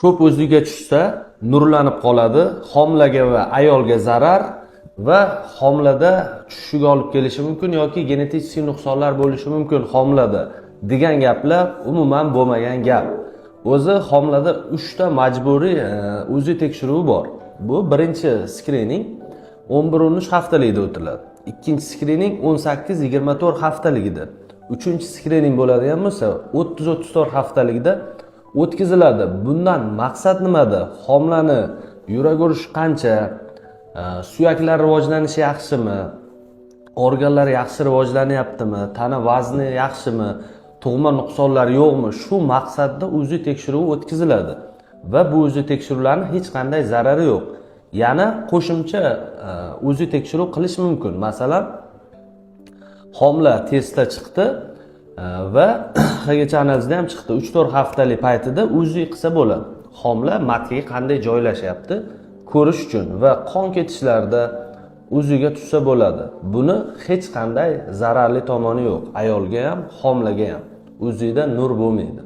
ko'p o'ziga tushsa nurlanib qoladi, homilaga va ayolga zarar va homilada tushishiga olib kelishi mumkin yoki genetik nuqsonlar bo'lishi mumkin homilada degan gaplar umuman bo'lmagan gap. O'zi homilada 3 ta majburiy o'zi tekshiruvi bor. Bu birinchi skrining 11-13 haftalikda o'tiladi. Ikkinchi skrining 18-24 haftaligida. Uchinchi skrining bo'ladigan bo'lsa 30-34 haftalikda o'tkaziladi. Bundan maqsad nimada? Homilani yurak urishi qancha, suyaklar rivojlanishi yaxshimi, organlar yaxshi rivojlanyaptimi, tana vazni yaxshimi, tug'ma nuqsonlar yo'qmi? Shu maqsadda o'zi tekshiruvi o'tkaziladi va bu o'zi tekshiruvlarning hech qanday zarari yo'q. Yana qo'shimcha o'zi tekshiruv qilish mumkin. Masalan, homila testda chiqdi va HGC analizda ham chiqdi. 3-4 haftalik paytida o'zi qilsa bo'ladi. Homila matkaga qanday joylashyapti ko'rish uchun va qon ketishlarda o'ziga tushsa bo'ladi. Buni hech qanday zararli tomoni yo'q. Ayolga ham, homilaga ham o'zida nur bo'lmaydi.